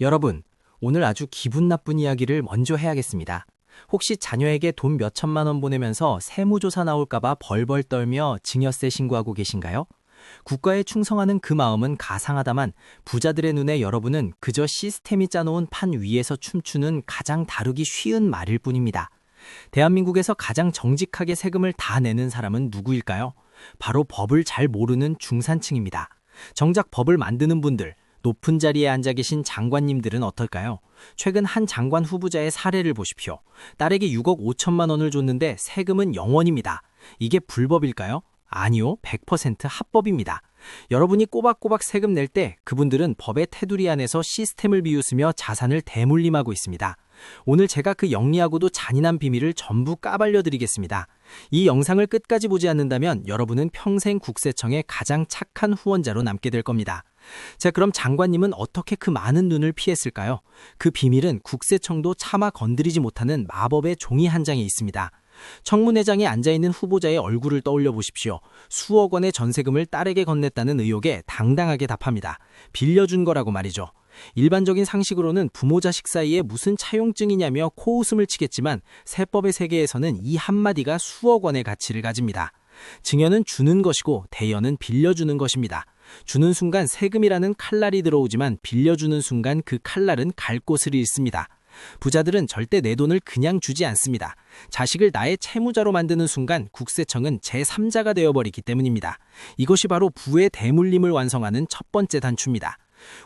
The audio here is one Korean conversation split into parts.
여러분, 오늘 아주 기분 나쁜 이야기를 먼저 해야겠습니다. 혹시 자녀에게 돈 몇천만 원 보내면서 세무조사 나올까봐 벌벌 떨며 증여세 신고하고 계신가요? 국가에 충성하는 그 마음은 가상하다만 부자들의 눈에 여러분은 그저 시스템이 짜놓은 판 위에서 춤추는 가장 다루기 쉬운 말일 뿐입니다. 대한민국에서 가장 정직하게 세금을 다 내는 사람은 누구일까요? 바로 법을 잘 모르는 중산층입니다. 정작 법을 만드는 분들, 높은 자리에 앉아 계신 장관님들은 어떨까요? 최근 한 장관 후보자의 사례를 보십시오. 딸에게 6억 5천만 원을 줬는데 세금은 0원입니다. 이게 불법일까요? 아니요, 100% 합법입니다. 여러분이 꼬박꼬박 세금 낼 때 그분들은 법의 테두리 안에서 시스템을 비웃으며 자산을 대물림하고 있습니다. 오늘 제가 그 영리하고도 잔인한 비밀을 전부 까발려 드리겠습니다. 이 영상을 끝까지 보지 않는다면 여러분은 평생 국세청의 가장 착한 후원자로 남게 될 겁니다. 자, 그럼 장관님은 어떻게 그 많은 눈을 피했을까요? 그 비밀은 국세청도 차마 건드리지 못하는 마법의 종이 한 장에 있습니다. 청문회장에 앉아있는 후보자의 얼굴을 떠올려 보십시오. 수억 원의 전세금을 딸에게 건넸다는 의혹에 당당하게 답합니다. 빌려준 거라고 말이죠. 일반적인 상식으로는 부모 자식 사이에 무슨 차용증이냐며 코웃음을 치겠지만 세법의 세계에서는 이 한마디가 수억 원의 가치를 가집니다. 증여는 주는 것이고 대여는 빌려주는 것입니다. 주는 순간 세금이라는 칼날이 들어오지만 빌려주는 순간 그 칼날은 갈 곳을 잃습니다. 부자들은 절대 내 돈을 그냥 주지 않습니다. 자식을 나의 채무자로 만드는 순간 국세청은 제3자가 되어버리기 때문입니다. 이것이 바로 부의 대물림을 완성하는 첫 번째 단추입니다.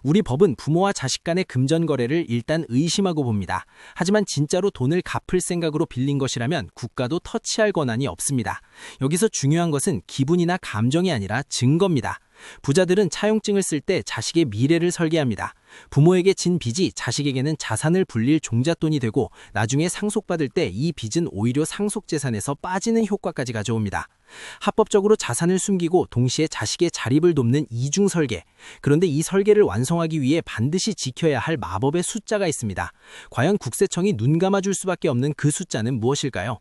우리 법은 부모와 자식 간의 금전 거래를 일단 의심하고 봅니다. 하지만 진짜로 돈을 갚을 생각으로 빌린 것이라면 국가도 터치할 권한이 없습니다. 여기서 중요한 것은 기분이나 감정이 아니라 증거입니다. 부자들은 차용증을 쓸 때 자식의 미래를 설계합니다. 부모에게 진 빚이 자식에게는 자산을 불릴 종잣돈이 되고 나중에 상속받을 때 이 빚은 오히려 상속재산에서 빠지는 효과까지 가져옵니다. 합법적으로 자산을 숨기고 동시에 자식의 자립을 돕는 이중 설계. 그런데 이 설계를 완성하기 위해 반드시 지켜야 할 마법의 숫자가 있습니다. 과연 국세청이 눈 감아줄 수밖에 없는 그 숫자는 무엇일까요?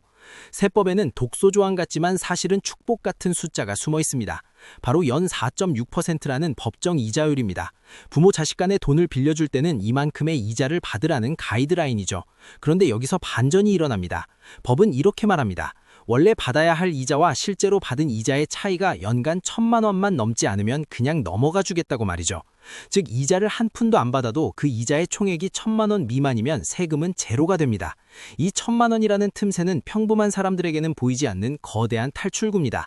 세법에는 독소 조항 같지만 사실은 축복 같은 숫자가 숨어 있습니다. 바로 연 4.6%라는 법정 이자율입니다. 부모 자식 간에 돈을 빌려줄 때는 이만큼의 이자를 받으라는 가이드라인이죠. 그런데 여기서 반전이 일어납니다. 법은 이렇게 말합니다. 원래 받아야 할 이자와 실제로 받은 이자의 차이가 연간 1,000만 원만 넘지 않으면 그냥 넘어가 주겠다고 말이죠. 즉 이자를 한 푼도 안 받아도 그 이자의 총액이 1,000만 원 미만이면 세금은 제로가 됩니다. 이 1,000만 원이라는 틈새는 평범한 사람들에게는 보이지 않는 거대한 탈출구입니다.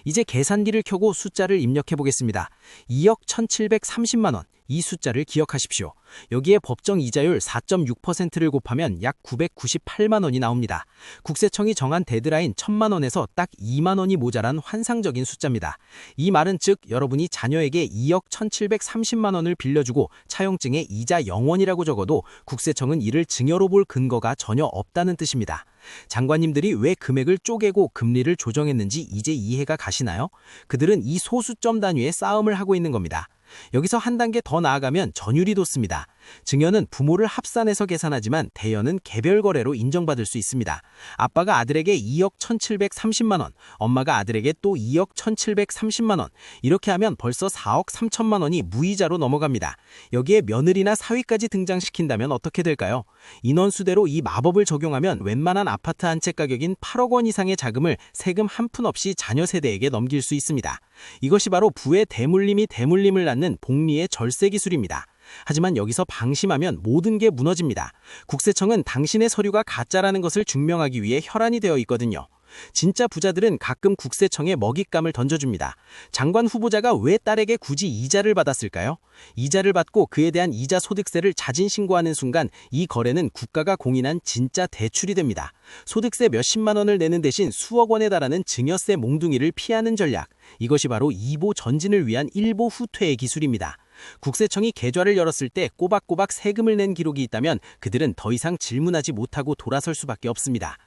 이제 계산기를 켜고 숫자를 입력해 보겠습니다. 2억 1,730만 원. 이 숫자를 기억하십시오. 여기에 법정 이자율 4.6%를 곱하면 약 998만 원이 나옵니다. 국세청이 정한 데드라인 1,000만 원에서 딱 2만 원이 모자란 환상적인 숫자입니다. 이 말은 즉 여러분이 자녀에게 2억 1,730만 원을 빌려주고 차용증에 이자 0원이라고 적어도 국세청은 이를 증여로 볼 근거가 전혀 없다는 뜻입니다. 장관님들이 왜 금액을 쪼개고 금리를 조정했는지 이제 이해가 가시나요? 그들은 이 소수점 단위의 싸움을 하고 있는 겁니다. 여기서 한 단계 더 나아가면 전율이 돋습니다. 증여는 부모를 합산해서 계산하지만 대여는 개별 거래로 인정받을 수 있습니다. 아빠가 아들에게 2억 1,730만 원, 엄마가 아들에게 또 2억 1,730만 원. 이렇게 하면 벌써 4억 3천만 원이 무이자로 넘어갑니다. 여기에 며느리나 사위까지 등장시킨다면 어떻게 될까요? 인원수대로 이 마법을 적용하면 웬만한 아파트 한 채 가격인 8억 원 이상의 자금을 세금 한 푼 없이 자녀 세대에게 넘길 수 있습니다. 이것이 바로 부의 대물림이 대물림을 낳는 복리의 절세 기술입니다. 하지만 여기서 방심하면 모든 게 무너집니다. 국세청은 당신의 서류가 가짜라는 것을 증명하기 위해 혈안이 되어 있거든요. 진짜 부자들은 가끔 국세청에 먹잇감을 던져줍니다. 장관 후보자가 왜 딸에게 굳이 이자를 받았을까요? 이자를 받고 그에 대한 이자 소득세를 자진 신고하는 순간 이 거래는 국가가 공인한 진짜 대출이 됩니다. 소득세 몇십만 원을 내는 대신 수억 원에 달하는 증여세 몽둥이를 피하는 전략. 이것이 바로 이보 전진을 위한 일보 후퇴의 기술입니다. 국세청이 계좌를 열었을 때 꼬박꼬박 세금을 낸 기록이 있다면 그들은 더 이상 질문하지 못하고 돌아설 수밖에 없습니다.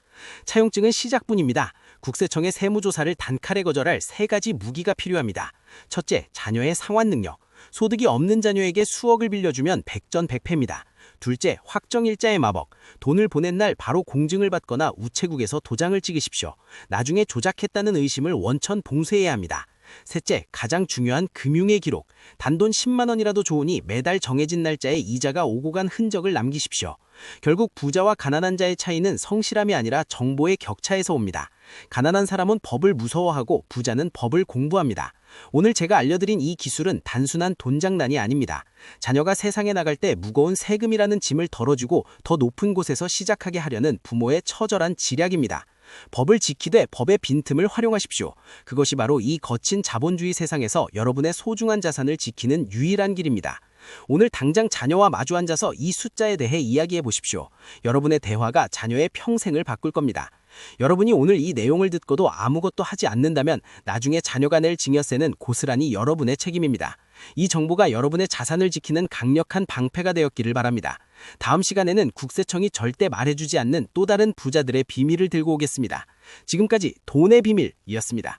차용증은 시작뿐입니다. 국세청의 세무조사를 단칼에 거절할 세 가지 무기가 필요합니다. 첫째, 자녀의 상환 능력. 소득이 없는 자녀에게 수억을 빌려주면 백전백패입니다. 둘째, 확정일자의 마법. 돈을 보낸 날 바로 공증을 받거나 우체국에서 도장을 찍으십시오. 나중에 조작했다는 의심을 원천 봉쇄해야 합니다. 셋째, 가장 중요한 금융의 기록. 단돈 10만 원이라도 좋으니 매달 정해진 날짜에 이자가 오고 간 흔적을 남기십시오. 결국 부자와 가난한 자의 차이는 성실함이 아니라 정보의 격차에서 옵니다. 가난한 사람은 법을 무서워하고 부자는 법을 공부합니다. 오늘 제가 알려드린 이 기술은 단순한 돈 장난이 아닙니다. 자녀가 세상에 나갈 때 무거운 세금이라는 짐을 덜어주고 더 높은 곳에서 시작하게 하려는 부모의 처절한 지략입니다. 법을 지키되 법의 빈틈을 활용하십시오. 그것이 바로 이 거친 자본주의 세상에서 여러분의 소중한 자산을 지키는 유일한 길입니다. 오늘 당장 자녀와 마주 앉아서 이 숫자에 대해 이야기해 보십시오. 여러분의 대화가 자녀의 평생을 바꿀 겁니다. 여러분이 오늘 이 내용을 듣고도 아무것도 하지 않는다면 나중에 자녀가 낼 증여세는 고스란히 여러분의 책임입니다. 이 정보가 여러분의 자산을 지키는 강력한 방패가 되었기를 바랍니다. 다음 시간에는 국세청이 절대 말해주지 않는 또 다른 부자들의 비밀을 들고 오겠습니다. 지금까지 돈의 비밀이었습니다.